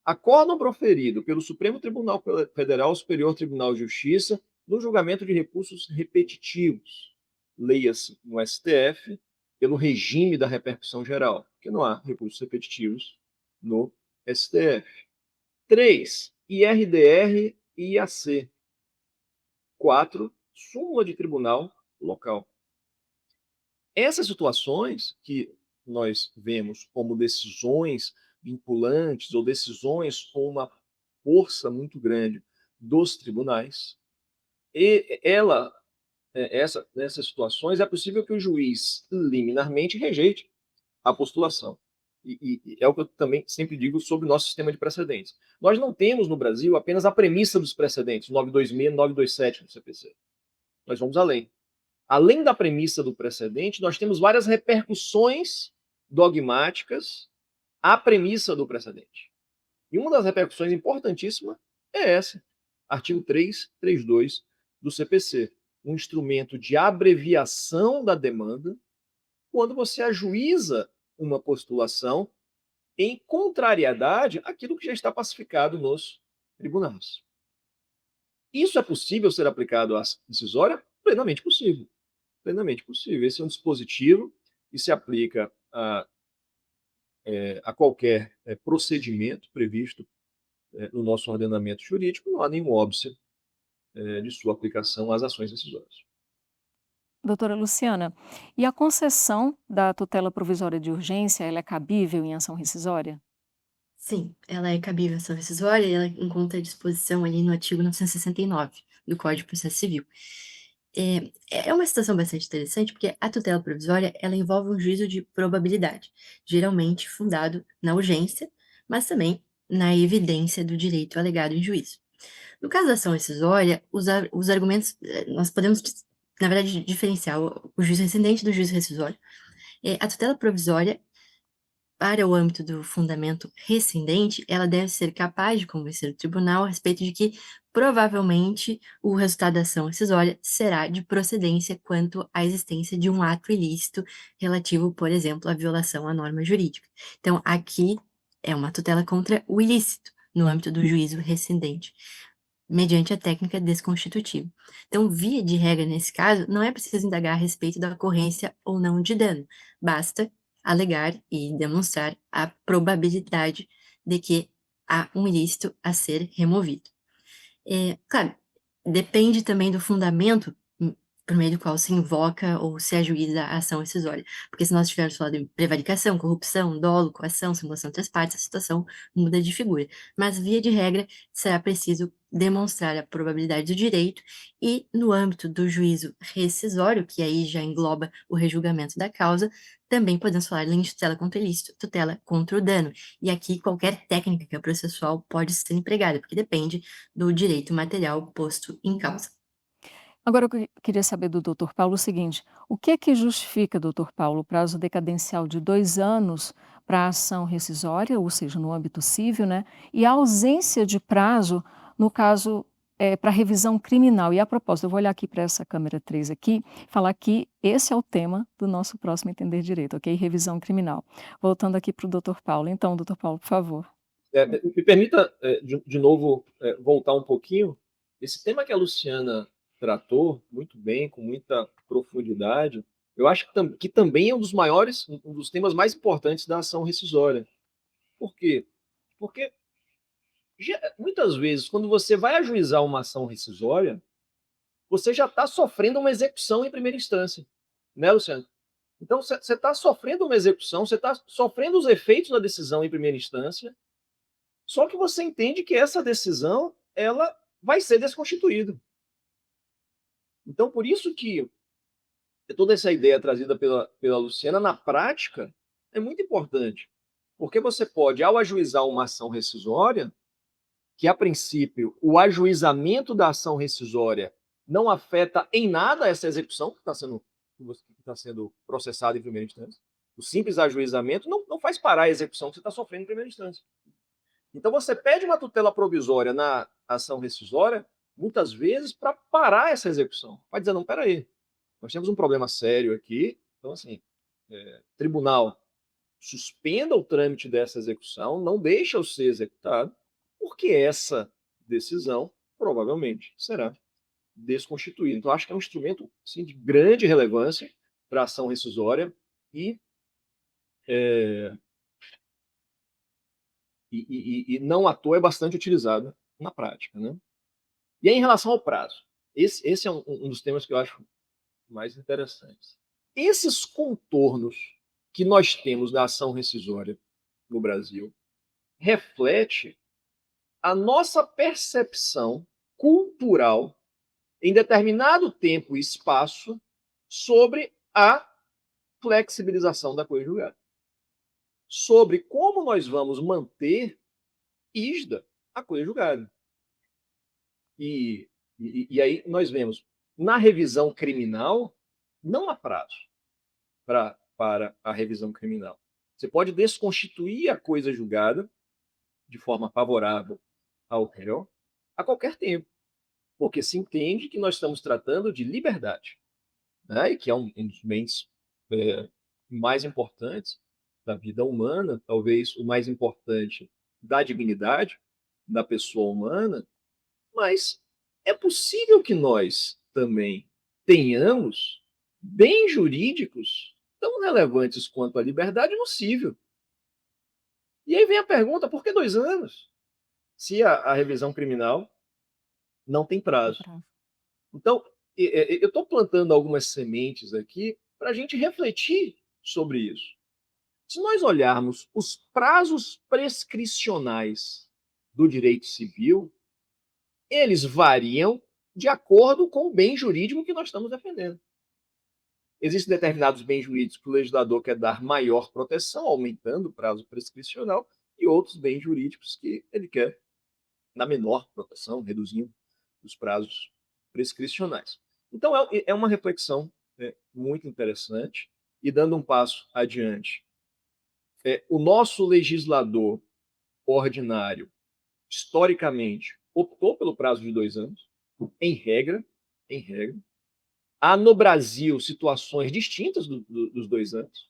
acórdão proferido pelo Supremo Tribunal Federal, Superior Tribunal de Justiça, no julgamento de recursos repetitivos, leia-se no STF, pelo regime da repercussão geral, porque não há recursos repetitivos no STF. 3. IRDR e IAC. 4. Súmula de tribunal local. Essas situações que nós vemos como decisões vinculantes ou decisões com uma força muito grande dos tribunais, nessas situações é possível que o juiz liminarmente rejeite a postulação. E é o que eu também sempre digo sobre o nosso sistema de precedentes. Nós não temos no Brasil apenas a premissa dos precedentes, 926 e 927 do CPC. Nós vamos além. Além da premissa do precedente, nós temos várias repercussões dogmáticas à premissa do precedente. E uma das repercussões importantíssimas é essa, artigo 332 do CPC, um instrumento de abreviação da demanda quando você ajuiza uma postulação em contrariedade àquilo que já está pacificado nos tribunais. Isso é possível ser aplicado à decisória? Plenamente possível. Plenamente possível. Esse é um dispositivo que se aplica a qualquer procedimento previsto no nosso ordenamento jurídico, não há nenhum óbice de sua aplicação às ações decisórias. Doutora Luciana, e a concessão da tutela provisória de urgência, ela é cabível em ação rescisória? Sim, ela é cabível ação rescisória e ela encontra disposição ali no artigo 969 do Código de Processo Civil. É uma situação bastante interessante, porque a tutela provisória, ela envolve um juízo de probabilidade, geralmente fundado na urgência, mas também na evidência do direito alegado em juízo. No caso da ação rescisória, os argumentos, nós podemos, na verdade, diferenciar o juízo rescindente do juízo rescisório. A tutela provisória, para o âmbito do fundamento rescindente, ela deve ser capaz de convencer o tribunal a respeito de que, provavelmente, o resultado da ação rescisória será de procedência quanto à existência de um ato ilícito relativo, por exemplo, à violação à norma jurídica. Então, aqui é uma tutela contra o ilícito, no âmbito do juízo rescindente, mediante a técnica desconstitutiva. Então, via de regra, nesse caso, não é preciso indagar a respeito da ocorrência ou não de dano, basta alegar e demonstrar a probabilidade de que há um ilícito a ser removido. Claro, depende também do fundamento por meio do qual se invoca ou se ajuiza a ação rescisória. Porque se nós estivermos falando de prevaricação, corrupção, dolo, coação, simulação entre as partes, a situação muda de figura. Mas, via de regra, será preciso demonstrar a probabilidade do direito e, no âmbito do juízo rescisório, que aí já engloba o rejulgamento da causa, também podemos falar além de tutela contra o ilícito, tutela contra o dano. E aqui qualquer técnica processual pode ser empregada, porque depende do direito material posto em causa. Agora eu queria saber do doutor Paulo o seguinte: o que é que justifica, doutor Paulo, o prazo decadencial de 2 anos para a ação rescisória, ou seja, no âmbito civil, né, e a ausência de prazo no caso, para revisão criminal. E a propósito, eu vou olhar aqui para essa câmera 3 aqui, falar que esse é o tema do nosso próximo Entender Direito, ok? Revisão criminal. Voltando aqui para o doutor Paulo. Então, doutor Paulo, por favor. Me permita, de novo, voltar um pouquinho. Esse tema que a Luciana tratou muito bem, com muita profundidade, eu acho que também é um dos maiores, um dos temas mais importantes da ação rescisória. Por quê? Porque muitas vezes, quando você vai ajuizar uma ação rescisória, você já está sofrendo uma execução em primeira instância, né, Luciano? Então, você está sofrendo uma execução, você está sofrendo os efeitos da decisão em primeira instância, só que você entende que essa decisão ela vai ser desconstituída. Então, por isso que toda essa ideia trazida pela Luciana, na prática, é muito importante. Porque você pode, ao ajuizar uma ação rescisória, que a princípio o ajuizamento da ação rescisória não afeta em nada essa execução que está sendo processada em primeira instância. O simples ajuizamento não faz parar a execução que você está sofrendo em primeira instância. Então você pede uma tutela provisória na ação rescisória, muitas vezes, para parar essa execução. Vai dizer, não, peraí, nós temos um problema sério aqui, então assim, tribunal, suspenda o trâmite dessa execução, não deixa-o ser executado, porque essa decisão provavelmente será desconstituída. Então, acho que é um instrumento assim, de grande relevância para a ação rescisória e, não à toa é bastante utilizada na prática. Né? E aí, em relação ao prazo, esse é um dos temas que eu acho mais interessantes. Esses contornos que nós temos da ação rescisória no Brasil reflete a nossa percepção cultural em determinado tempo e espaço sobre a flexibilização da coisa julgada. Sobre como nós vamos manter rígida a coisa julgada. E aí nós vemos, na revisão criminal, não há prazo para a revisão criminal. Você pode desconstituir a coisa julgada de forma favorável ao réu a qualquer tempo, porque se entende que nós estamos tratando de liberdade, né? E que é um dos bens mais importantes da vida humana, talvez o mais importante da dignidade da pessoa humana, mas é possível que nós também tenhamos bens jurídicos tão relevantes quanto a liberdade no cível. E aí vem a pergunta, por que 2 anos? Se a revisão criminal não tem prazo. Então, eu estou plantando algumas sementes aqui para a gente refletir sobre isso. Se nós olharmos os prazos prescricionais do direito civil, eles variam de acordo com o bem jurídico que nós estamos defendendo. Existem determinados bens jurídicos que o legislador quer dar maior proteção, aumentando o prazo prescricional, e outros bens jurídicos que ele quer dar menor proteção, reduzindo os prazos prescricionais. Então, é uma reflexão muito interessante. E dando um passo adiante, o nosso legislador ordinário, historicamente, optou pelo prazo de 2 anos, em regra. Há no Brasil situações distintas dos 2 anos.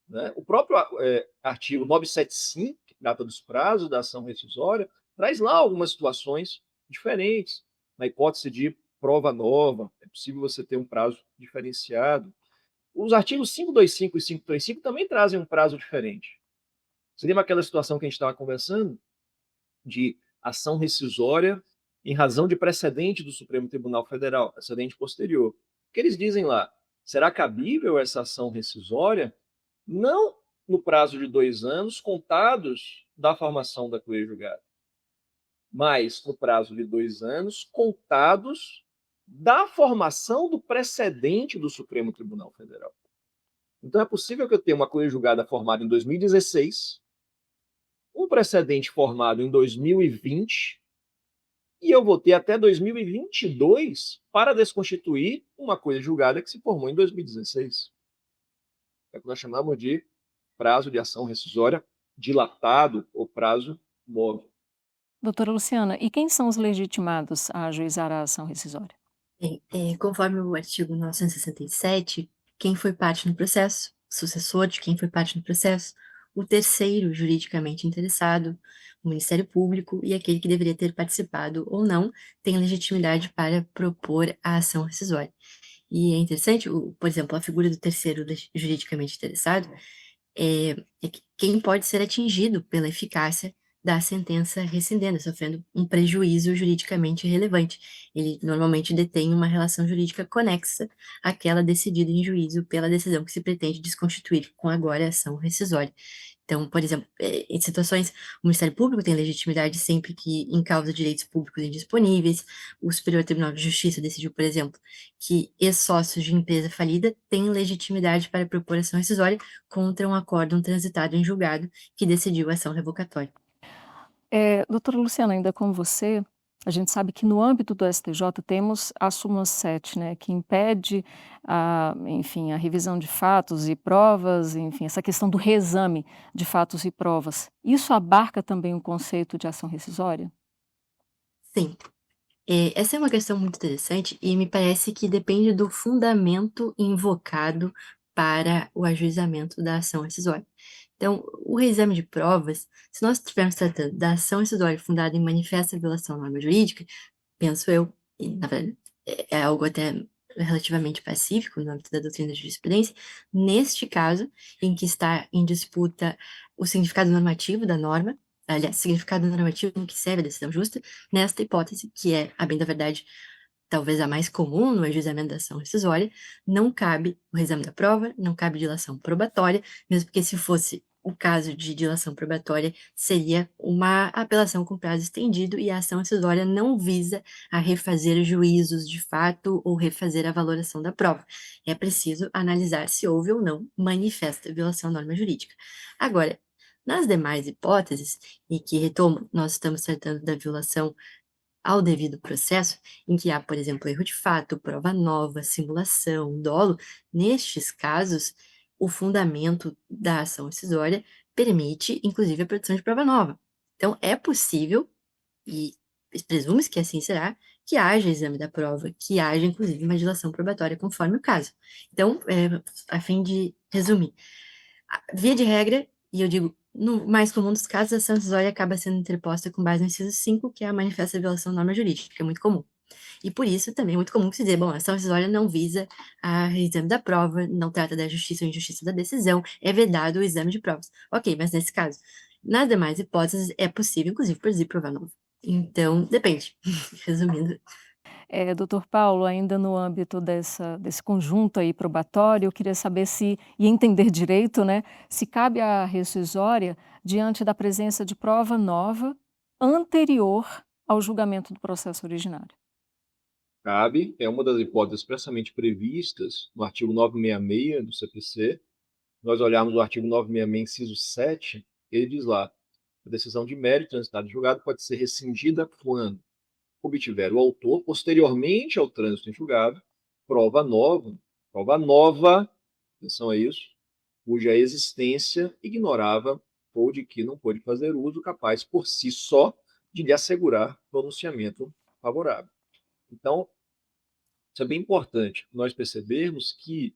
Né? O próprio artigo 975, que trata dos prazos da ação rescisória, traz lá algumas situações diferentes. Na hipótese de prova nova, é possível você ter um prazo diferenciado. Os artigos 525 e 535 também trazem um prazo diferente. Você lembra aquela situação que a gente estava conversando? De ação rescisória em razão de precedente do Supremo Tribunal Federal, precedente posterior. O que eles dizem lá? Será cabível essa ação rescisória não no prazo de 2 anos contados da formação da coisa julgada, mas no prazo de 2 anos contados da formação do precedente do Supremo Tribunal Federal. Então é possível que eu tenha uma coisa julgada formada em 2016, um precedente formado em 2020, e eu vou ter até 2022 para desconstituir uma coisa julgada que se formou em 2016. É o que nós chamamos de prazo de ação rescisória dilatado ou prazo móvel. Doutora Luciana, e quem são os legitimados a ajuizar a ação rescisória? Bem, conforme o artigo 967, quem foi parte no processo, sucessor de quem foi parte no processo, o terceiro juridicamente interessado, o Ministério Público e aquele que deveria ter participado ou não, tem legitimidade para propor a ação rescisória. E é interessante, por exemplo, a figura do terceiro juridicamente interessado é que quem pode ser atingido pela eficácia da sentença rescindenda, sofrendo um prejuízo juridicamente relevante. Ele normalmente detém uma relação jurídica conexa àquela decidida em juízo pela decisão que se pretende desconstituir com agora a ação rescisória. Então, por exemplo, em situações, o Ministério Público tem legitimidade sempre que em causa de direitos públicos indisponíveis, o Superior Tribunal de Justiça decidiu, por exemplo, que ex-sócios de empresa falida têm legitimidade para propor ação rescisória contra um acórdão transitado em julgado que decidiu a ação revocatória. Doutora Luciana, ainda com você, a gente sabe que no âmbito do STJ temos a súmula 7, né, que impede enfim, a revisão de fatos e provas, enfim, essa questão do reexame de fatos e provas. Isso abarca também o conceito de ação rescisória? Sim, essa é uma questão muito interessante e me parece que depende do fundamento invocado para o ajuizamento da ação rescisória. Então, o reexame de provas, se nós estivermos tratando da ação rescisória fundada em manifesta violação à norma jurídica, penso eu, e na verdade é algo até relativamente pacífico no âmbito da doutrina da jurisprudência, neste caso, em que está em disputa o significado normativo da norma, aliás, significado normativo em que serve a decisão justa, nesta hipótese, que é, a bem da verdade, talvez a mais comum no ajuizamento da ação rescisória, não cabe o reexame da prova, não cabe dilação probatória, mesmo porque se fosse o caso de dilação probatória, seria uma apelação com prazo estendido e a ação rescisória não visa a refazer juízos de fato ou refazer a valoração da prova. É preciso analisar se houve ou não manifesta violação à norma jurídica. Agora, nas demais hipóteses, e que retomo, nós estamos tratando da violação ao devido processo, em que há, por exemplo, erro de fato, prova nova, simulação, dolo, nestes casos, o fundamento da ação rescisória permite, inclusive, a produção de prova nova. Então, é possível, e presume-se que assim será, que haja exame da prova, que haja, inclusive, uma dilação probatória, conforme o caso. Então, a fim de resumir, via de regra, e eu digo, no mais comum dos casos, a ação rescisória acaba sendo interposta com base no inciso 5, que é a manifesta violação da norma jurídica, que é muito comum. E por isso também é muito comum que se dizer, bom, a ação rescisória não visa a exame da prova, não trata da justiça ou injustiça da decisão, é vedado o exame de provas. Ok, mas nesse caso, nas demais hipóteses, é possível, inclusive, produzir prova nova. Então, depende. Resumindo, Doutor Paulo, ainda no âmbito desse conjunto aí probatório, eu queria saber se e entender direito, né, se cabe a rescisória diante da presença de prova nova anterior ao julgamento do processo originário. Cabe, é uma das hipóteses expressamente previstas no artigo 966 do CPC. Nós olharmos o artigo 966, inciso 7, ele diz lá: a decisão de mérito transitada em julgado pode ser rescindida quando obtiver o autor, posteriormente ao trânsito em julgado, prova nova, atenção a isso, cuja existência ignorava ou de que não pôde fazer uso, capaz por si só de lhe assegurar pronunciamento favorável. Então, isso é bem importante nós percebermos que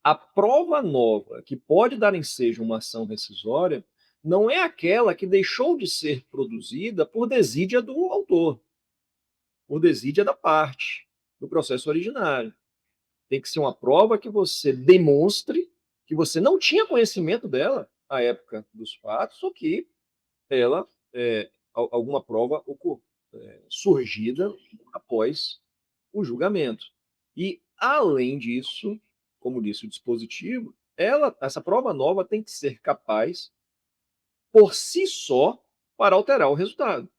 a prova nova que pode dar ensejo a uma ação rescisória não é aquela que deixou de ser produzida por desídia do autor, por desídia da parte, do processo originário. Tem que ser uma prova que você demonstre que você não tinha conhecimento dela à época dos fatos, ou que ela, alguma prova surgida após o julgamento. E, além disso, como disse o dispositivo, essa prova nova tem que ser capaz, por si só, para alterar o resultado.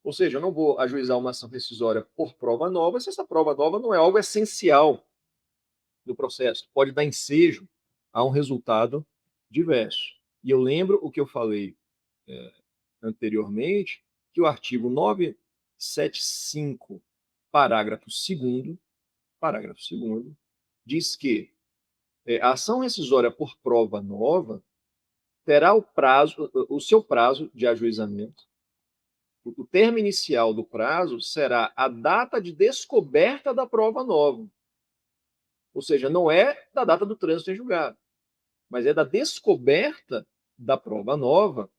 Ou seja, eu não vou ajuizar uma ação rescisória por prova nova se essa prova nova não é algo essencial do processo. Pode dar ensejo a um resultado diverso. E eu lembro o que eu falei anteriormente, que o artigo 975, parágrafo 2º, diz que a ação rescisória por prova nova terá o seu prazo de ajuizamento. O termo inicial do prazo será a data de descoberta da prova nova. Ou seja, não é da data do trânsito em julgado, mas é da descoberta da prova nova,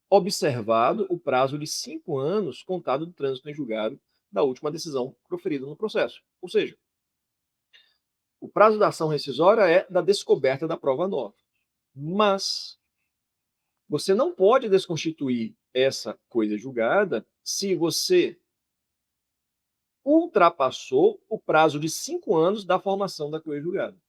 observado o prazo de 5 anos contado do trânsito em julgado da última decisão proferida no processo. Ou seja, o prazo da ação rescisória é da descoberta da prova nova. Mas você não pode desconstituir essa coisa julgada se você ultrapassou o prazo de 5 anos da formação da coisa julgada.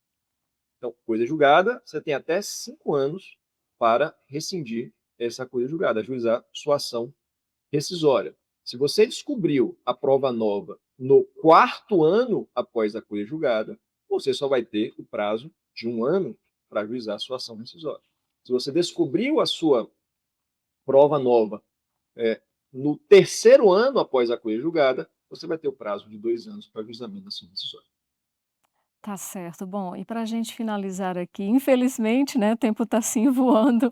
Então, coisa julgada, você tem até 5 anos para rescindir essa coisa julgada, ajuizar sua ação rescisória. Se você descobriu a prova nova no 4º ano após a coisa julgada, você só vai ter o prazo de 1 ano para ajuizar sua ação rescisória. Se você descobriu a sua prova nova no 3º ano após a coisa julgada, você vai ter o prazo de 2 anos para ajuizamento da ação rescisória. Tá certo. Bom, e para a gente finalizar aqui, infelizmente, né, o tempo está assim voando,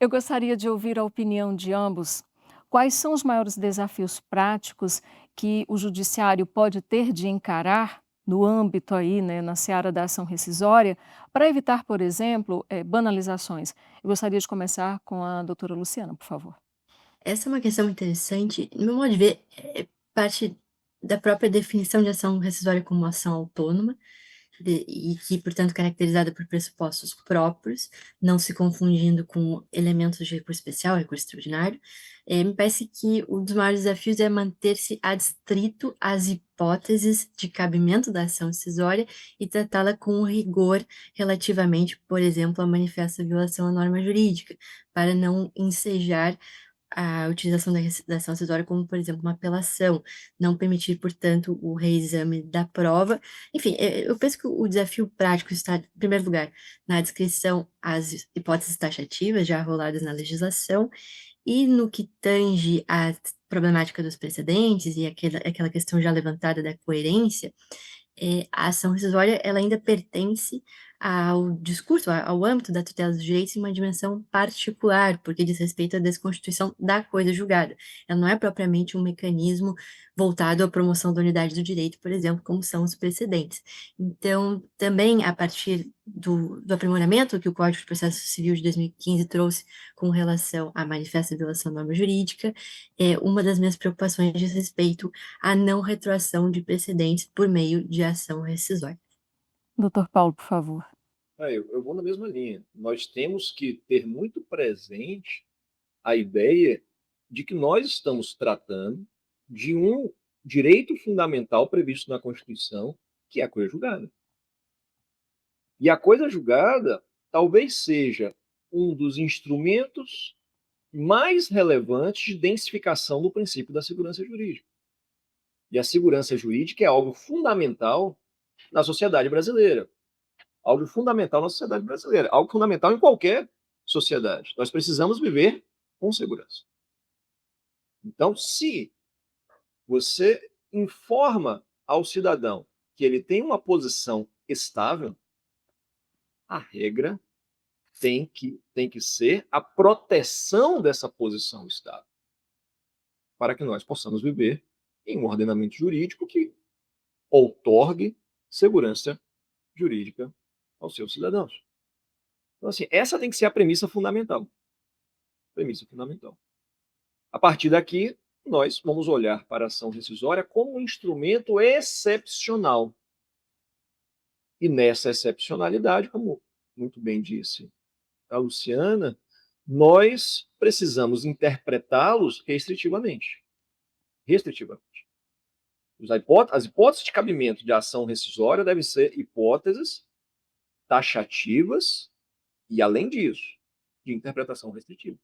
eu gostaria de ouvir a opinião de ambos. Quais são os maiores desafios práticos que o judiciário pode ter de encarar no âmbito aí, né, na seara da ação rescisória, para evitar, por exemplo, banalizações? Eu gostaria de começar com a doutora Luciana, por favor. Essa é uma questão interessante, no meu modo de ver, parte da própria definição de ação rescisória como ação autônoma, e que, portanto, caracterizada por pressupostos próprios, não se confundindo com elementos de recurso especial, recurso extraordinário. Me parece que um dos maiores desafios é manter-se adstrito às hipóteses de cabimento da ação rescisória e tratá-la com rigor relativamente, por exemplo, à manifesta violação à norma jurídica, para não ensejar a utilização da ação acessória como, por exemplo, uma apelação, não permitir, portanto, o reexame da prova. Enfim, eu penso que o desafio prático está, em primeiro lugar, na descrição às hipóteses taxativas já roladas na legislação e no que tange à problemática dos precedentes e aquela questão já levantada da coerência. A ação rescisória, ela ainda pertence ao discurso, ao âmbito da tutela dos direitos em uma dimensão particular, porque diz respeito à desconstituição da coisa julgada. Ela não é propriamente um mecanismo voltado à promoção da unidade do direito, por exemplo, como são os precedentes. Então, também a partir do aprimoramento que o Código de Processo Civil de 2015 trouxe com relação à manifesta violação da norma jurídica, uma das minhas preocupações diz respeito à não retroação de precedentes por meio de ação rescisória. Doutor Paulo, por favor. Eu vou na mesma linha. Nós temos que ter muito presente a ideia de que nós estamos tratando de um direito fundamental previsto na Constituição, que é a coisa julgada. E a coisa julgada talvez seja um dos instrumentos mais relevantes de densificação do princípio da segurança jurídica. E a segurança jurídica é algo fundamental na sociedade brasileira. Algo fundamental na sociedade brasileira. Algo fundamental em qualquer sociedade. Nós precisamos viver com segurança. Então, se você informa ao cidadão que ele tem uma posição estável, a regra tem que ser a proteção dessa posição estável, para que nós possamos viver em um ordenamento jurídico que outorgue segurança jurídica aos seus cidadãos. Então, assim, essa tem que ser a premissa fundamental. Premissa fundamental. A partir daqui, nós vamos olhar para a ação rescisória como um instrumento excepcional. E nessa excepcionalidade, como muito bem disse a Luciana, nós precisamos interpretá-los restritivamente. Restritivamente. As hipóteses de cabimento de ação rescisória devem ser hipóteses taxativas e, além disso, de interpretação restritiva,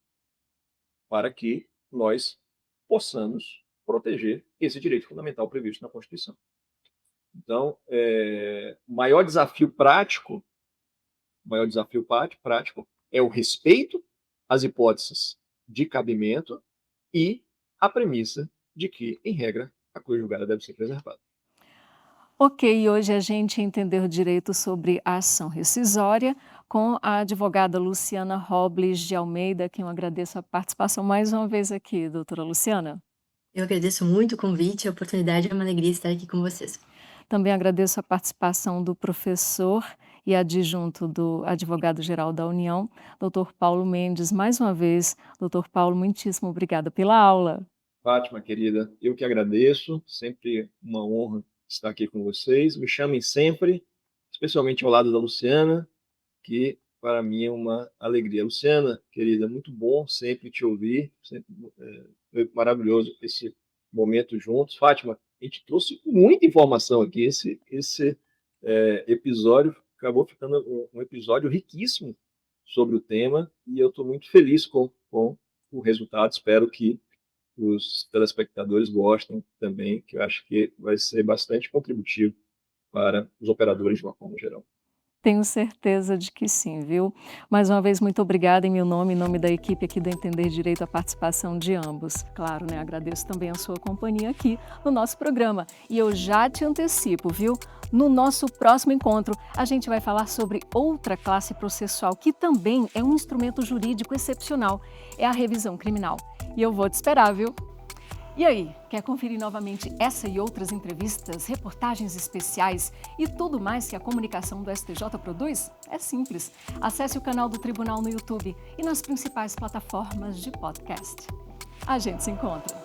para que nós possamos proteger esse direito fundamental previsto na Constituição. Então, o maior desafio prático é o respeito às hipóteses de cabimento e a premissa de que, em regra, a coisa julgada deve ser preservada. Ok, hoje a gente entendeu direito sobre a ação rescisória, com a advogada Luciana Robles de Almeida, a quem eu agradeço a participação mais uma vez aqui, doutora Luciana. Eu agradeço muito o convite, a oportunidade, é uma alegria estar aqui com vocês. Também agradeço a participação do professor e adjunto do advogado-geral da União, doutor Paulo Mendes. Mais uma vez, doutor Paulo, muitíssimo obrigada pela aula. Fátima, querida, eu que agradeço, sempre uma honra estar aqui com vocês. Me chamem sempre, especialmente ao lado da Luciana, que para mim é uma alegria. Luciana, querida, muito bom sempre te ouvir, sempre, foi maravilhoso esse momento juntos. Fátima, a gente trouxe muita informação aqui. Esse episódio acabou ficando um episódio riquíssimo sobre o tema e eu estou muito feliz com o resultado. Espero que os telespectadores gostem também, que eu acho que vai ser bastante contributivo para os operadores de uma forma geral. Tenho certeza de que sim, viu? Mais uma vez, muito obrigada em meu nome, em nome da equipe aqui do Entender Direito, a participação de ambos. Claro, né? Agradeço também a sua companhia aqui no nosso programa. E eu já te antecipo, viu? No nosso próximo encontro, a gente vai falar sobre outra classe processual que também é um instrumento jurídico excepcional, é a revisão criminal. E eu vou te esperar, viu? E aí, quer conferir novamente essa e outras entrevistas, reportagens especiais e tudo mais que a comunicação do STJ produz? É simples. Acesse o canal do Tribunal no YouTube e nas principais plataformas de podcast. A gente se encontra.